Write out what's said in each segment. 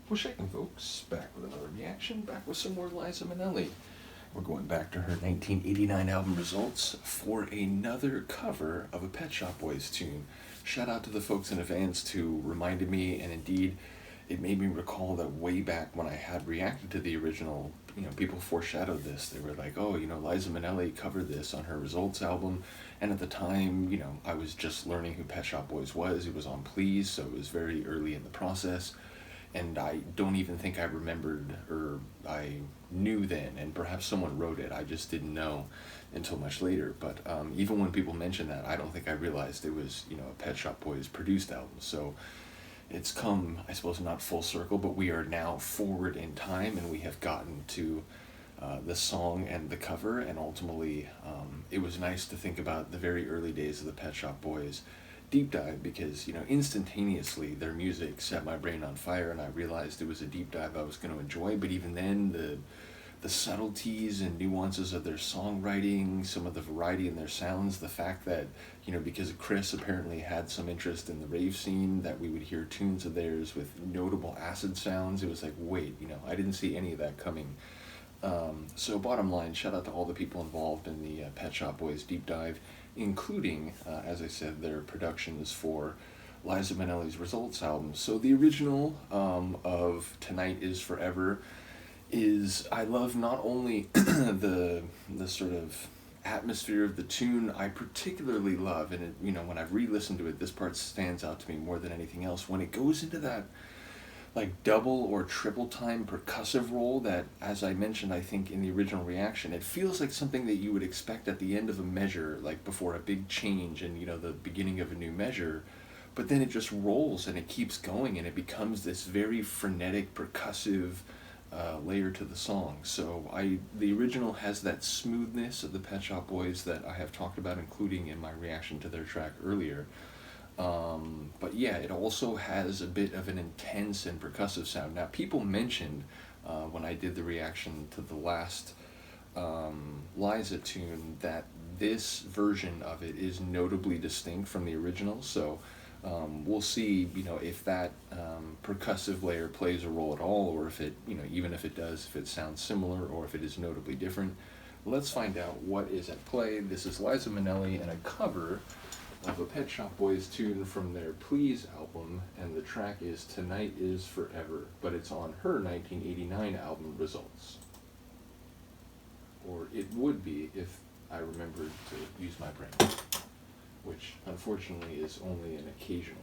Well, shaking folks, back with another reaction, back with some more Liza Minnelli. We're going back to her 1989 album results for another cover of a Pet Shop Boys tune. Shout out to the folks in advance who reminded me, and indeed, it made me recall that way back when I had reacted to the original, people foreshadowed this. They were like, oh, Liza Minnelli covered this on her Results album. And at the time, I was just learning who Pet Shop Boys was. It was on Please, so it was very early in the process. And I don't even think I remembered, or I knew then, and perhaps someone wrote it, I just didn't know until much later. But even when people mentioned that, I don't think I realized it was, a Pet Shop Boys produced album. So it's come, I suppose, not full circle, but we are now forward in time, and we have gotten to the song and the cover, and ultimately it was nice to think about the very early days of the Pet Shop Boys deep dive, because instantaneously their music set my brain on fire, and I realized it was a deep dive I was going to enjoy. But even then, the subtleties and nuances of their songwriting, some of the variety in their sounds, the fact that because Chris apparently had some interest in the rave scene, that we would hear tunes of theirs with notable acid sounds, it was like, wait, I didn't see any of that coming. So bottom line, shout out to all the people involved in the Pet Shop Boys deep dive, including, as I said, their productions for Liza Minnelli's Results album. So the original of Tonight Is Forever is, I love not only the sort of atmosphere of the tune, I particularly love, and it, when I've re-listened to it, this part stands out to me more than anything else, when it goes into that like double or triple time percussive roll that, as I mentioned, I think in the original reaction, it feels like something that you would expect at the end of a measure, like before a big change and the beginning of a new measure. But then it just rolls and it keeps going, and it becomes this very frenetic percussive layer to the song. So the original has that smoothness of the Pet Shop Boys that I have talked about, including in my reaction to their track earlier. But yeah, it also has a bit of an intense and percussive sound. Now, people mentioned when I did the reaction to the last Liza tune that this version of it is notably distinct from the original. So we'll see, if that percussive layer plays a role at all, or if it, even if it does, if it sounds similar or if it is notably different. Let's find out what is at play. This is Liza Minnelli and a cover of a Pet Shop Boys tune from their Please album, and the track is Tonight Is Forever, but it's on her 1989 album Results. Or it would be if I remembered to use my brain, which unfortunately is only an occasional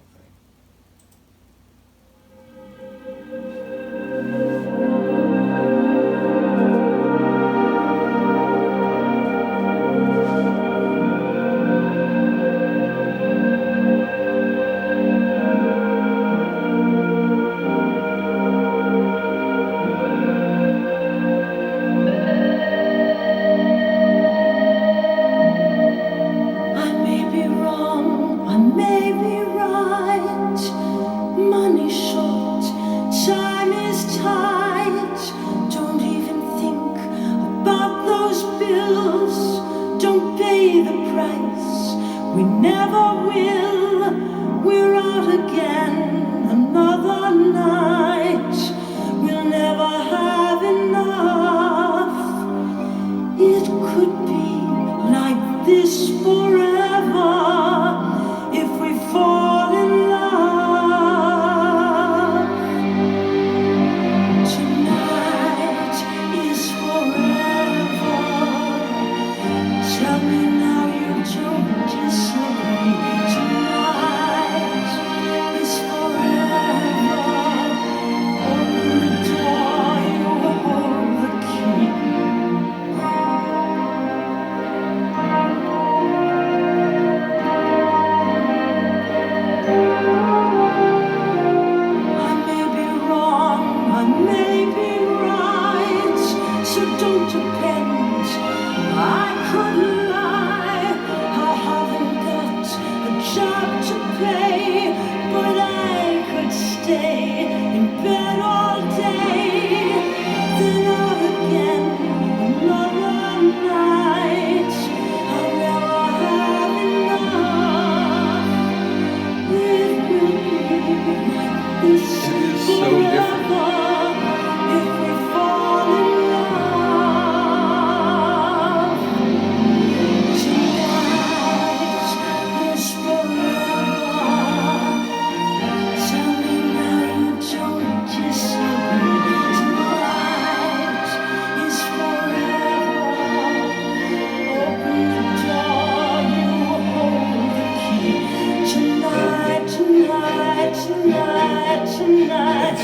Don't pay the price, we never will. We're out again another night. We'll never have enough. It could be like this forever if we fall in love. Tonight is forever. Tell me now you don't disagree. Tonight is forever. Open the door, you hold the key. I may be wrong, I may be right, so don't depend. I could lie, I haven't got a job to pay, but I could stay in bed all day. Then out again another night. I'll never have enough. It will be like this It is so different. forever. So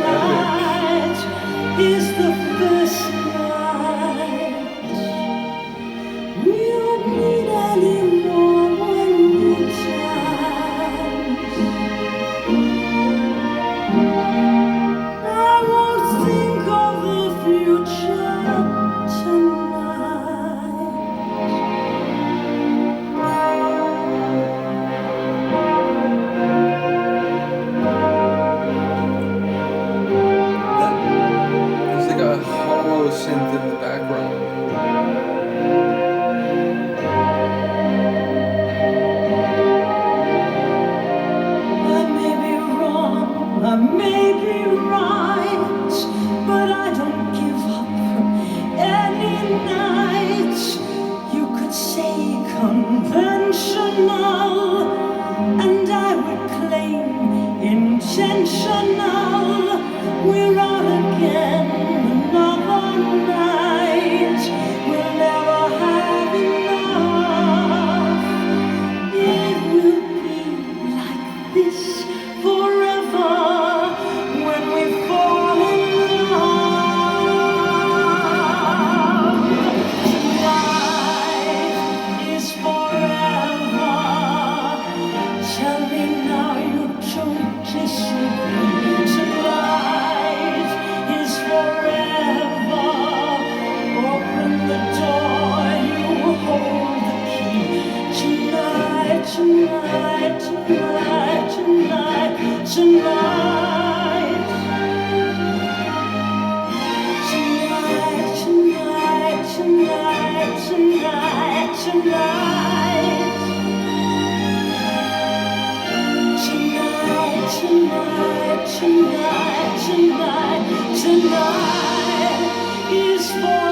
epic. tonight is the first night we won't need any more one times. I won't think of the future There's like a hollow synth in the background. I may be wrong, I may be right, but I don't give up any night. You could say conventional, and I would claim intentional. We're out again another night. We'll never have enough. It will be like this forever when we fall in love. Tonight is forever. Tell me now you don't disagree. Tonight is forever. Open the door, you hold the key. Tonight, tonight, tonight, tonight, tonight. Tonight, tonight, tonight, tonight, tonight. Tonight, tonight, tonight, tonight, tonight is forever.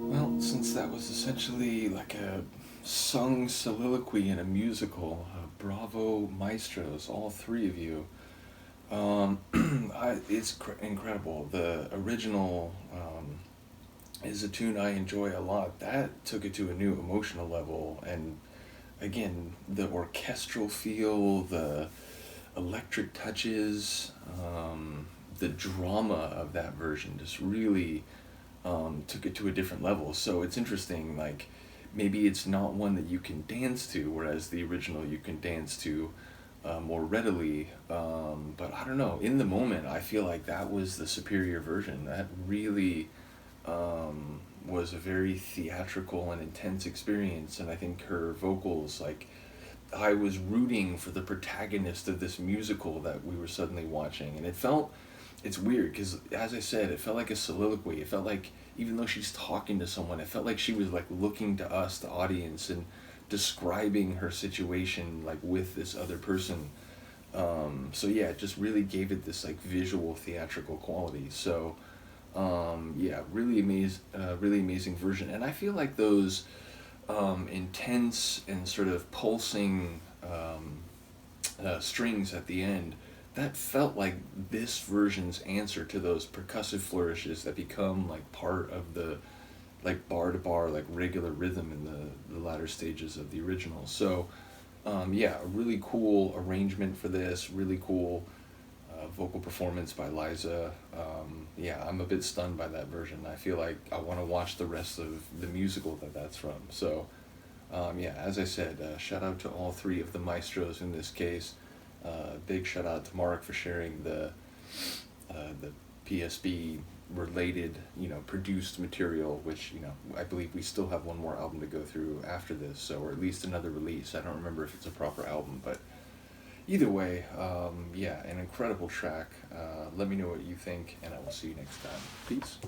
Well, since that was essentially like a sung soliloquy in a musical, bravo maestros, all three of you. It's incredible. The original is a tune I enjoy a lot. That took it to a new emotional level, and again, the orchestral feel, the electric touches, the drama of that version just really took it to a different level. So it's interesting, like maybe it's not one that you can dance to, whereas the original you can dance to more readily. But I don't know, in the moment, I feel like that was the superior version. That really was a very theatrical and intense experience, and I think her vocals, like, I was rooting for the protagonist of this musical that we were suddenly watching, and it's weird because, as I said, it felt like a soliloquy. It felt like, even though she's talking to someone, it felt like she was like looking to us, the audience, and describing her situation like with this other person. So yeah, it just really gave it this like visual theatrical quality. So yeah, really amazing version. And I feel like those intense and sort of pulsing strings at the end, that felt like this version's answer to those percussive flourishes that become like part of the like bar to bar, like regular rhythm in the latter stages of the original. So yeah, a really cool arrangement for this, really cool vocal performance by Liza. Yeah, I'm a bit stunned by that version. I feel like I want to watch the rest of the musical that's from. So yeah, as I said, shout out to all three of the maestros in this case. Big shout out to Mark for sharing the PSB related, produced material, which, I believe we still have one more album to go through after this, or at least another release. I don't remember if it's a proper album, but either way, yeah, an incredible track. Let me know what you think, and I will see you next time. Peace.